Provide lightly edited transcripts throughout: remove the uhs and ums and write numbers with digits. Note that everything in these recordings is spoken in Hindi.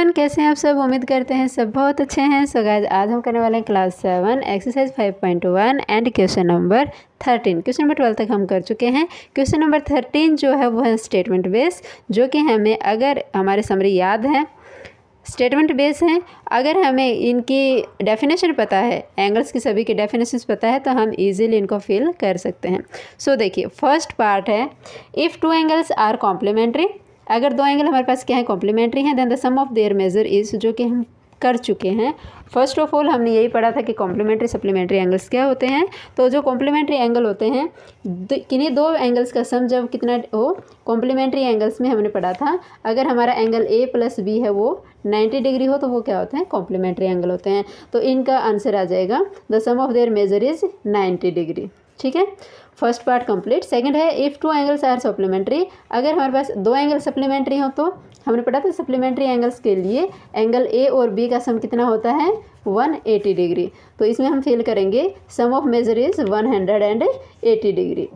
एवरीवन, कैसे हैं आप सब। उम्मीद करते हैं सब बहुत अच्छे हैं। सो गाइस, आज हम करने वाले हैं class 7 exercise 5.1 and question number 13। Question number 12 तक हम कर चुके हैं। क्वेश्चन नंबर 13 जो है वो है स्टेटमेंट बेस, जो कि हमें अगर हमारे समरी याद है स्टेटमेंट बेस हैं, अगर हमें इनकी डेफिनेशन पता है, एंगल्स की सभी की डेफिनेशंस पता है, तो हम इजीली इनको फिल कर सकते हैं। सो देखिए, फर्स्ट पार्ट है if two angles are complementary. अगर दो एंगल हमारे पास क्या है, कॉम्प्लीमेंट्री हैं, then the sum of their measure is, जो कि हम कर चुके हैं। फर्स्ट ऑफ ऑल हमने यही पढ़ा था कि कॉम्प्लीमेंट्री सप्लीमेंट्री एंगल्स क्या होते हैं। तो जो कॉम्प्लीमेंट्री एंगल होते हैं, किन्हीं दो एंगल्स का सम जब कितना हो, कॉम्प्लीमेंट्री एंगल्स में हमने पढ़ा था, अगर हमारा एंगल ए प्लस बी है वो 90 डिग्री हो तो वो क्या होते हैं, कॉम्प्लीमेंट्री एंगल होते हैं। तो इनका आंसर आ जाएगा the sum of their measure is 90 degree. ठीक है, फर्स्ट पार्ट कंप्लीट। सेकंड है if two angles are supplementary. अगर हमारे पास दो एंगल सप्लीमेंट्री हो, तो हमने पढ़ा था सप्लीमेंट्री एंगल्स के लिए एंगल ए और बी का सम कितना होता है, 180 डिग्री। तो इसमें हम फिल करेंगे सम ऑफ मेजर इज 180 डिग्री।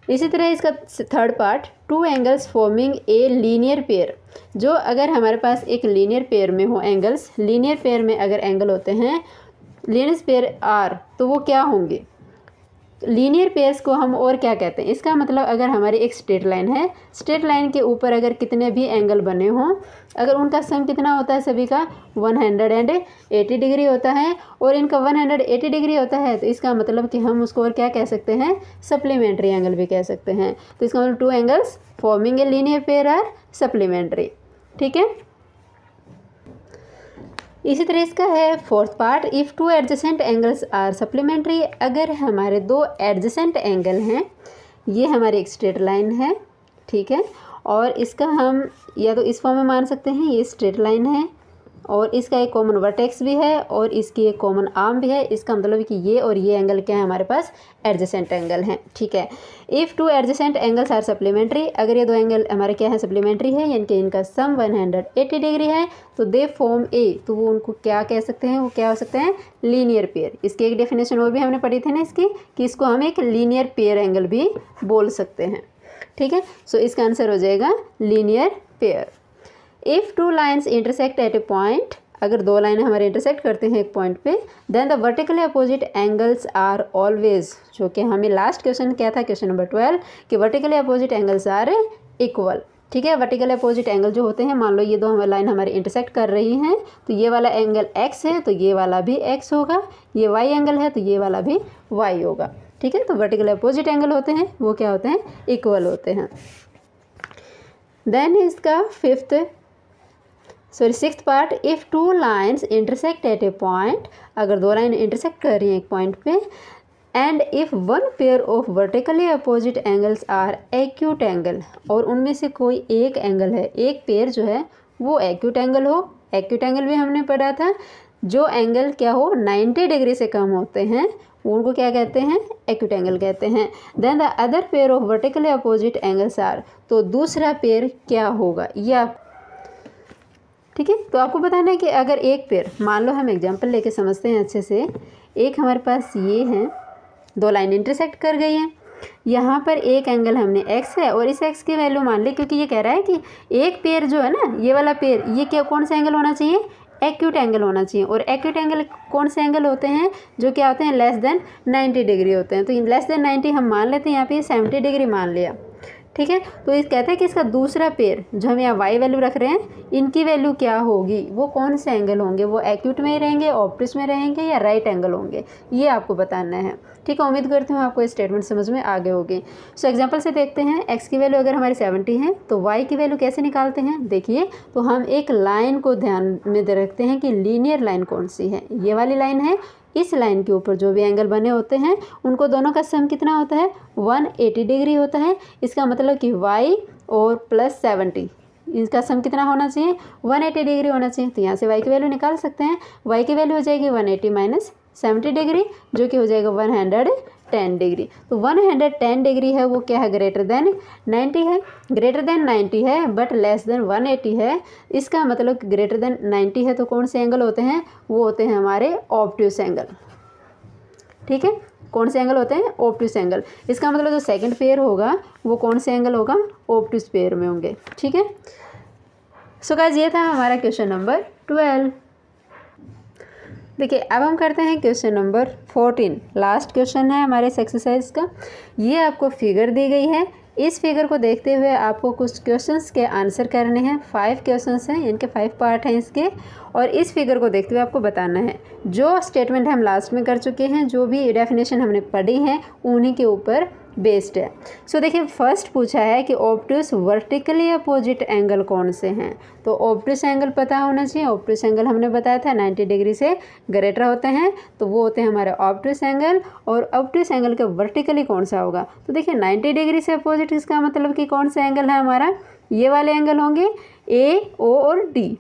इसी तरह इसका third part, to angles forming a linear pair. जो अगर हमारे पास एक लीनियर पेयर में हो एंगल्स, लीनियर पेयर में अगर एंगल होते हैं, लीनियर पेयर आर, तो वो क्या होंगे, लीनियर पेयर्स को हम और क्या कहते हैं। इसका मतलब अगर हमारी एक स्ट्रेट लाइन है, स्ट्रेट लाइन के ऊपर अगर कितने भी एंगल बने हों, अगर उनका सम कितना होता है, सभी का 180 डिग्री होता है, और इनका 180 डिग्री होता है, तो इसका मतलब कि हम उसको और क्या कह सकते हैं, सप्लीमेंट्री एंगल भी कह सकते हैं। तो इसका मतलब two angles forming a linear pair are supplementary. ठीक है, इसी तरह इसका है fourth part, if two adjacent angles are supplementary. अगर हमारे दो एडजेसेंट एंगल हैं, ये हमारी एक स्ट्रेट लाइन है, ठीक है, और इसका हम या तो इस फॉर्म में मान सकते हैं, ये स्ट्रेट लाइन है और इसका एक कॉमन वर्टेक्स भी है और इसकी एक कॉमन आर्म भी है। इसका मतलब है कि ये और ये एंगल क्या है, हमारे पास एडजेसेंट एंगल हैं। ठीक है, if two adjacent angles are supplementary. अगर ये दो एंगल हमारे क्या है, सप्लीमेंट्री है, यानी कि इनका सम 180 डिग्री है, तो दे फॉर्म ए, तो वो उनको क्या कह सकते हैं, वो क्या हो सकते हैं, लीनियर पेयर। इसकी एक डेफिनेशन और भी हमने पढ़ी थी ना इसकी, कि इसको हम एक लीनियर पेयर एंगल भी बोल सकते हैं। ठीक है, सो इसका आंसर हो जाएगा linear pair. If two lines intersect at A point. अगर दो लाइनें हमारे इंटरसेक्ट करते हैं एक पॉइंट पे, then the vertically opposite angles are always, जो कि हमें लास्ट क्वेश्चन क्या था, क्वेश्चन नंबर 12, कि vertically opposite angles are equal. ठीक है, वर्टिकल अपोजिट एंगल जो होते हैं, मान लो ये दो हमारी लाइन हमारे इंटरसेक्ट कर रही हैं, तो ये वाला एंगल x है तो ये वाला भी x होगा, ये y एंगल है तो ये वाला भी y होगा। ठीक है, तो वर्टिकल अपोजिट एंगल होते हैं वो क्या होते हैं, इक्वल होते हैं। देन इसका sixth part, if two lines intersect at A point. अगर दो लाइन इंटरसेक्ट कर रही हैं एक पॉइंट पे, and if one pair of vertically opposite angles are acute angle, और उनमें से कोई एक एंगल है, एक पेयर जो है वो एक्यूट एंगल हो। एक्यूट एंगल भी हमने पढ़ा था, जो एंगल क्या हो 90 डिग्री से कम होते हैं उनको क्या कहते हैं, एक्यूट एंगल कहते हैं। Then the other pair of vertically opposite angles are, तो दूसरा पेयर क्या होगा या, ठीक है, तो आपको बताना है कि अगर एक पेयर, मान लो हम एग्जांपल लेके समझते हैं अच्छे से। एक हमारे पास ये है, दो लाइन इंटरसेक्ट कर गई हैं, यहाँ पर एक एंगल हमने x है और इस x की वैल्यू मान ली, क्योंकि ये कह रहा है कि एक पेयर जो है ना, ये वाला पेयर, ये क्या कौन सा एंगल होना चाहिए, एक्यूट एंगल होना चाहिए। और एक्यूट एंगल कौन से एंगल होते हैं, जो क्या होते हैं, लेस देन 90 डिग्री होते हैं। तो लेस देन 90 हम मान लेते हैं, यहाँ पे 70 डिग्री मान लिया। ठीक है, तो इस कहते हैं कि इसका दूसरा पेयर जो हम यहाँ y वैल्यू रख रहे हैं, इनकी वैल्यू क्या होगी, वो कौन से एंगल होंगे, वो एक्यूट में ही रहेंगे, ऑब्टूस में रहेंगे, या राइट एंगल होंगे, ये आपको बताना है। ठीक है, उम्मीद करती हूँ आपको ये स्टेटमेंट समझ में आ गए होगी। सो एग्जांपल से देखते हैं, x की वैल्यू अगर हमारी 70 है तो y की वैल्यू कैसे निकालते हैं। देखिए, तो हम एक लाइन को ध्यान में रखते हैं कि लीनियर लाइन कौन सी है, ये वाली लाइन है। इस लाइन के ऊपर जो भी एंगल बने होते हैं उनको दोनों का सम कितना होता है, 180 डिग्री होता है। इसका मतलब कि y और प्लस 70, इसका सम कितना होना चाहिए, 180 डिग्री होना चाहिए। तो यहाँ से y की वैल्यू निकाल सकते हैं। y की वैल्यू हो जाएगी 180 माइनस 70 डिग्री, जो कि हो जाएगा 110 डिग्री। तो 110 डिग्री है वो क्या है, ग्रेटर देन 90 है। ग्रेटर देन 90 है बट लेस देन 180 है। इसका मतलब ग्रेटर देन 90 है तो कौन से एंगल होते हैं, वो होते हैं हमारे ऑब्ट्यूस एंगल। ठीक है, कौन से एंगल होते हैं, ऑब्ट्यूस एंगल। इसका मतलब जो सेकंड पेयर होगा वो कौन से एंगल होगा, ऑब्ट्यूस पेयर में होंगे। ठीक है, सो गाइस ये था हमारा क्वेश्चन नंबर 12। देखिए अब हम करते हैं क्वेश्चन नंबर 14। लास्ट क्वेश्चन है हमारे इस एक्सरसाइज का। ये आपको फिगर दी गई है, इस फिगर को देखते हुए आपको कुछ क्वेश्चंस के आंसर करने हैं। 5 क्वेश्चंस हैं, इनके 5 पार्ट हैं इसके, और इस फिगर को देखते हुए आपको बताना है। जो स्टेटमेंट हम लास्ट में कर चुके हैं, जो भी डेफिनेशन हमने पढ़ी हैं, उन्हीं के ऊपर बेस्ड है। सो देखिए फर्स्ट पूछा है कि ऑब्टूस वर्टिकली अपोजिट एंगल कौन से हैं। तो ऑब्टूस एंगल पता होना चाहिए। ऑब्टूस एंगल हमने बताया था 90 डिग्री से ग्रेटर होते हैं, तो वो होते हैं हमारे ऑब्टूस एंगल। और ऑब्टूस एंगल का वर्टिकली कौन सा होगा, तो देखिए 90 डिग्री से अपोजिट, इसका मतलब कि कौन सा एंगल है हमारा, ये वाले एंगल होंगे ए ओ और डी।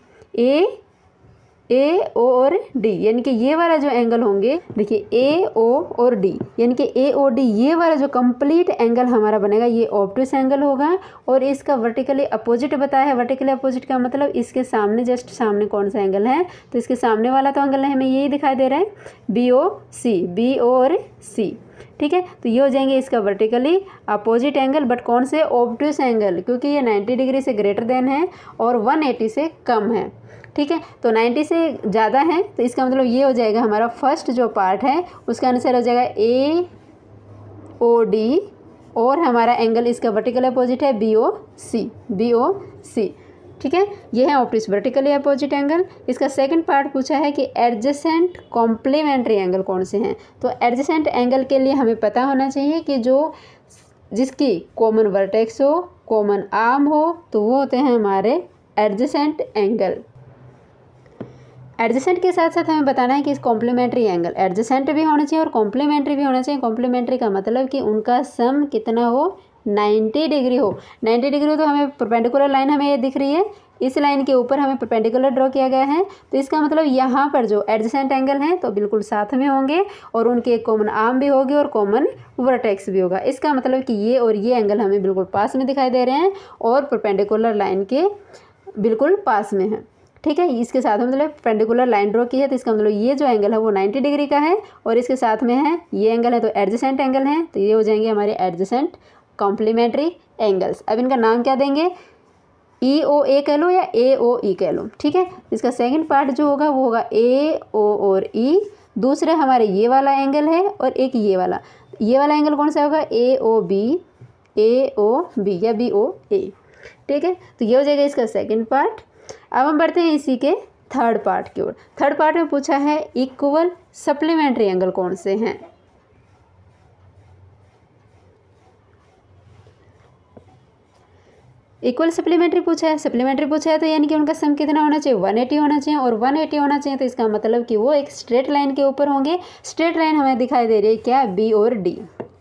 ए ओ और डी, यानी कि ये वाला जो एंगल होंगे, देखिए ए ओ और डी, यानी कि ए ओ डी, ये वाला जो कंप्लीट एंगल हमारा बनेगा ये ऑब्टूस एंगल होगा। और इसका वर्टिकली अपोजिट बताया है। वर्टिकली अपोजिट का मतलब इसके सामने, जस्ट सामने कौन सा एंगल है, तो इसके सामने वाला तो एंगल है हमें यही दिखाई दे रहा है, बी ओ सी, बी ओ और सी। ठीक है, तो ये हो जाएंगे इसका वर्टिकली अपोजिट एंगल, बट कौन से, ऑब्टूस एंगल, क्योंकि ये 90 डिग्री से ग्रेटर देन है और 180 से कम है। ठीक है, तो 90 से ज़्यादा है, तो इसका मतलब ये हो जाएगा हमारा फर्स्ट जो पार्ट है उसका आंसर हो जाएगा ए ओ डी, और हमारा एंगल इसका वर्टिकल अपोजिट है बी ओ सी, बी ओ सी। ठीक है, ये है ऑब्टूस वर्टिकली अपोजिट एंगल। इसका सेकंड पार्ट पूछा है कि एडजेसेंट कॉम्प्लीमेंट्री एंगल कौन से हैं। तो एडजेसेंट एंगल के लिए हमें पता होना चाहिए कि जिसकी कॉमन वर्टेक्स हो, कॉमन आर्म हो, तो वो होते हैं हमारे एडजेसेंट एंगल। एडजेसेंट के साथ साथ हमें बताना है कि इस कॉम्प्लीमेंट्री एंगल, एडजेसेंट भी होना चाहिए और कॉम्प्लीमेंट्री भी होना चाहिए। कॉम्प्लीमेंट्री का मतलब कि उनका सम कितना हो, 90 डिग्री हो। 90 डिग्री हो तो हमें परपेंडिकुलर लाइन हमें ये दिख रही है, इस लाइन के ऊपर हमें परपेंडिकुलर ड्रॉ किया गया है, तो इसका मतलब यहाँ पर जो एडजेसेंट एंगल हैं तो बिल्कुल साथ में होंगे और उनके एक कॉमन आर्म भी होगी और कॉमन वर्टेक्स भी होगा। इसका मतलब कि ये और ये एंगल हमें बिल्कुल पास में दिखाई दे रहे हैं और परपेंडिकुलर लाइन के बिल्कुल पास में है। ठीक है, इसके साथ में मतलब परपेंडिकुलर लाइन ड्रॉ की है, तो इसका मतलब ये जो एंगल है वो 90 डिग्री का है और इसके साथ में है ये एंगल है, तो एडजेसेंट एंगल है, तो ये हो जाएंगे हमारे एडजेसेंट कॉम्प्लीमेंट्री एंगल्स। अब इनका नाम क्या देंगे, ई ओ ए कह लो या ए ओ ई कह लो। ठीक है, इसका सेकंड पार्ट जो होगा वो होगा ए ओ और ई। दूसरे हमारे ये वाला एंगल है और एक ये वाला एंगल कौन सा होगा, ए ओ बी या बी ओ ए। ठीक है, तो ये हो जाएगा इसका सेकंड पार्ट। अब हम बढ़ते हैं इसी के थर्ड पार्ट की ओर। थर्ड पार्ट में पूछा है इक्वल सप्लीमेंट्री एंगल कौन से हैं। इक्वल सप्लीमेंट्री पूछा है, सप्लीमेंट्री पूछा है तो यानी कि उनका सम कितना होना चाहिए, 180 होना चाहिए, और 180 होना चाहिए तो इसका मतलब कि वो एक स्ट्रेट लाइन के ऊपर होंगे। स्ट्रेट लाइन हमें दिखाई दे रही है क्या, बी और डी।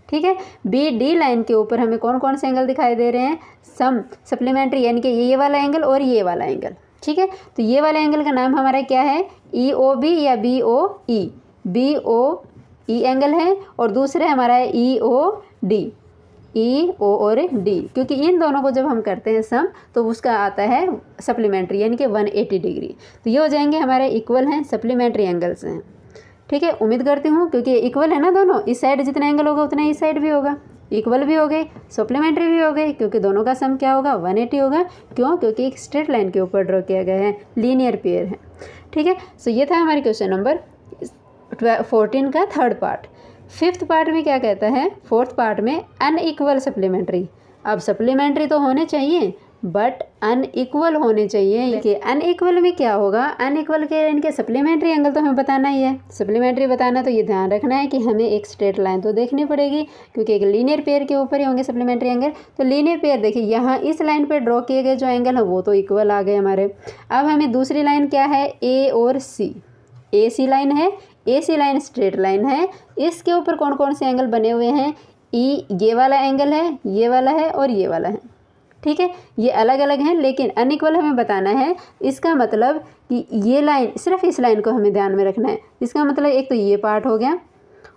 ठीक है, बी डी लाइन के ऊपर हमें कौन कौन से एंगल दिखाई दे रहे हैं, सम सप्लीमेंट्री, यानी कि ये वाला एंगल और ये वाला एंगल। ठीक है, तो ये वाले एंगल का नाम हमारा क्या है, ई ओ बी या बी ओ ई, बी ओ ई एंगल है, और दूसरे हमारा है ई ओ डी, ई ओ और डी, क्योंकि इन दोनों को जब हम करते हैं सम तो उसका आता है सप्लीमेंट्री, यानी कि 180 डिग्री। तो ये हो जाएंगे हमारे इक्वल हैं, सप्लीमेंट्री एंगल्स हैं। ठीक है, उम्मीद करती हूँ क्योंकि इक्वल है ना दोनों, इस साइड जितना एंगल होगा उतना इस साइड भी होगा, इक्वल भी हो गए, सप्लीमेंट्री भी हो गए, क्योंकि दोनों का सम क्या होगा, 180 होगा। क्यों, क्योंकि एक स्ट्रेट लाइन के ऊपर ड्रॉ किया गया है, लीनियर पेयर है। ठीक है, सो ये था हमारे क्वेश्चन नंबर 14 का थर्ड पार्ट। फिफ्थ पार्ट में क्या कहता है, फोर्थ पार्ट में अनइक्वल सप्लीमेंट्री। अब सप्लीमेंट्री तो होने चाहिए बट अनइक्वल होने चाहिए। कि अनइक्वल में क्या होगा, अनइक्वल के इनके सप्लीमेंट्री एंगल तो हमें बताना ही है। सप्लीमेंट्री बताना तो ये ध्यान रखना है कि हमें एक स्ट्रेट लाइन तो देखनी पड़ेगी, क्योंकि एक लीनियर पेयर के ऊपर ही होंगे सप्लीमेंट्री एंगल। तो लीनियर पेयर देखिए यहाँ इस लाइन पर ड्रॉ किए गए जो एंगल है वो तो इक्वल आ गए हमारे। अब हमें दूसरी लाइन क्या है, ए और सी, ए सी लाइन है, ए सी लाइन स्ट्रेट लाइन है। इसके ऊपर कौन कौन से एंगल बने हुए हैं, ई ये वाला एंगल है, ये वाला है और ये वाला है। ठीक है, ये अलग अलग हैं लेकिन अनइक्वल हमें बताना है। इसका मतलब कि ये लाइन, सिर्फ इस लाइन को हमें ध्यान में रखना है। इसका मतलब एक तो ये पार्ट हो गया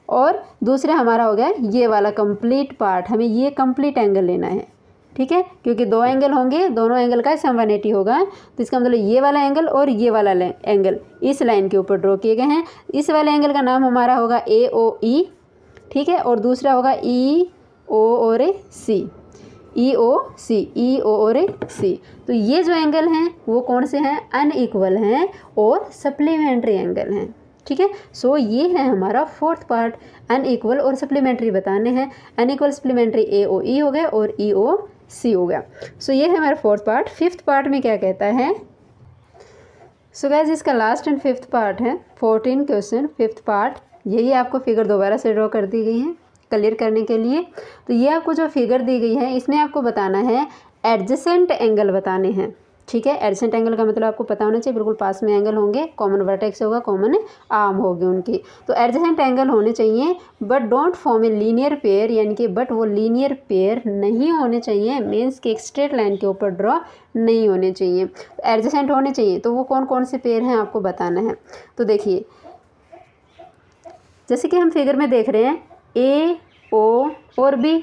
और दूसरा हमारा हो गया ये वाला कंप्लीट पार्ट, हमें ये कंप्लीट एंगल लेना है। ठीक है, क्योंकि दो एंगल होंगे, दोनों एंगल का सम 180 होगा, तो इसका मतलब ये वाला एंगल और ये वाला एंगल इस लाइन के ऊपर ड्रॉ किए गए हैं। इस वाले एंगल का नाम हमारा होगा ए ओ ई। ठीक है, और दूसरा होगा ई ओ और सी। ई ओ सी, ई ओ और सी। तो ये जो एंगल हैं वो कौन से हैं, अनइक्वल हैं और सप्लीमेंट्री एंगल हैं। ठीक है, सो ये है हमारा फोर्थ पार्ट, अनइक्वल और सप्लीमेंट्री बताने हैं। अनइक्वल सप्लीमेंट्री ए ओ ई हो गया और ई ओ सी हो गया। सो ये है हमारा फोर्थ पार्ट। फिफ्थ पार्ट में क्या कहता है, सो गाइस इसका लास्ट एंड फिफ्थ पार्ट है 14 क्वेश्चन, फिफ्थ पार्ट। यही आपको फिगर दोबारा से ड्रॉ कर दी गई है क्लियर करने के लिए। तो ये आपको जो फिगर दी गई है इसमें आपको बताना है एडजेसेंट एंगल बताने हैं। ठीक है, एडजेसेंट एंगल का मतलब आपको पता होना चाहिए, बिल्कुल पास में एंगल होंगे, कॉमन वर्टेक्स होगा, कॉमन आर्म होगी उनकी। तो एडजेसेंट एंगल होने चाहिए but don't form A linear pair, यानी कि बट वो लीनियर पेयर नहीं होने चाहिए, मीन्स कि एक स्ट्रेट लाइन के ऊपर ड्रॉ नहीं होने चाहिए। तो एडजेसेंट होने चाहिए, तो वो कौन कौन से पेयर हैं आपको बताना है। तो देखिए जैसे कि हम फिगर में देख रहे हैं ए ओ और बी,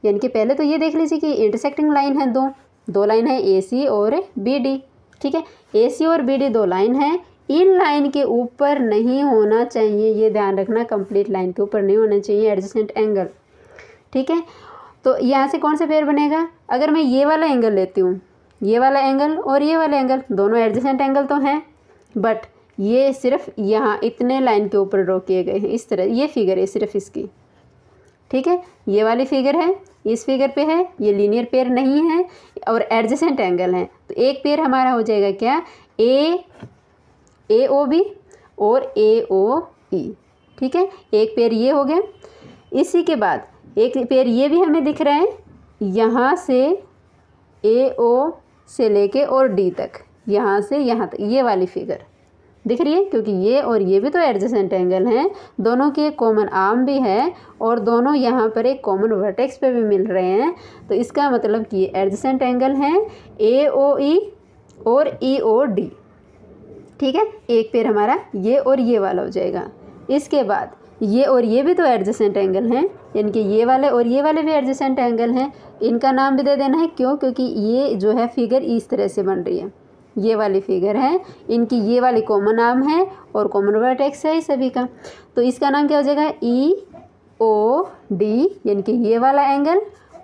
यानी कि पहले तो ये देख लीजिए कि इंटरसेक्टिंग लाइन है, दो लाइन है ए सी और बी डी। ठीक है, ए सी और बी डी दो लाइन है, इन लाइन के ऊपर नहीं होना चाहिए, ये ध्यान रखना, कंप्लीट लाइन के ऊपर नहीं होना चाहिए एडजेसेंट एंगल। ठीक है, तो यहाँ से कौन सा पेयर बनेगा, अगर मैं ये वाला एंगल लेती हूँ, ये वाला एंगल और ये वाला एंगल दोनों एडजेसेंट एंगल तो हैं, बट ये सिर्फ यहाँ इतने लाइन के ऊपर ड्रॉ किए गए हैं, इस तरह ये फिगर है सिर्फ इसकी। ठीक है, ये वाली फिगर है, इस फिगर पे है, ये लीनियर पेयर नहीं है और एडजेसेंट एंगल है। तो एक पेयर हमारा हो जाएगा क्या, ए ओ बी और ए ओ ई। ठीक है, एक पेयर ये हो गया। इसी के बाद एक पेयर ये भी हमें दिख रहा है, यहाँ से ए ओ से लेके और डी तक, यहाँ से यहाँ तक, ये वाली फिगर दिख रही है, क्योंकि ये और ये भी तो एडजेसेंट एंगल हैं, दोनों की एक कॉमन आर्म भी है और दोनों यहाँ पर एक कॉमन वर्टेक्स पे भी मिल रहे हैं। तो इसका मतलब कि ये एडजेसेंट एंगल हैं ए ओ ई और ई ओ डी। ठीक है, एक पेयर हमारा ये और ये वाला हो जाएगा। इसके बाद ये और ये भी तो एडजेसेंट एंगल हैं, यानी कि ये वाले और ये वाले भी एडजेसेंट एंगल हैं, इनका नाम भी दे देना है। क्यों, क्योंकि ये जो है फिगर इस तरह से बन रही है, ये वाली फिगर है, इनकी ये वाली कॉमन आर्म है और कॉमन वर्टेक्स है सभी का। तो इसका नाम क्या हो जाएगा, ई ओ डी, यानी कि ये वाला एंगल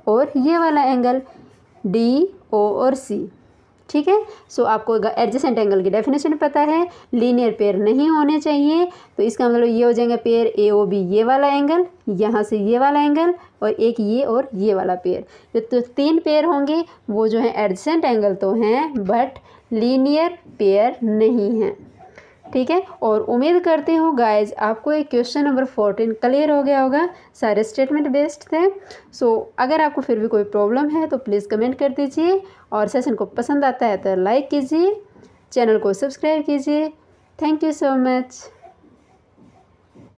और ये वाला एंगल, डी ओ और सी। ठीक है, सो आपको एडजेसेंट एंगल की डेफिनेशन पता है, लीनियर पेयर नहीं होने चाहिए। तो इसका मतलब ये हो जाएगा पेयर ए ओ बी, ये वाला एंगल, यहाँ से ये वाला एंगल और एक ये और ये वाला पेयर। तो तीन पेयर होंगे, वो जो है एडजेसेंट एंगल तो हैं बट लीनियर पेयर नहीं है। ठीक है, और उम्मीद करती हूँ गाइज आपको एक क्वेश्चन नंबर 14 क्लियर हो गया होगा, सारे स्टेटमेंट बेस्ड थे। सो अगर आपको फिर भी कोई प्रॉब्लम है तो प्लीज़ कमेंट कर दीजिए, और सेशन को पसंद आता है तो लाइक कीजिए, चैनल को सब्सक्राइब कीजिए। Thank you so much.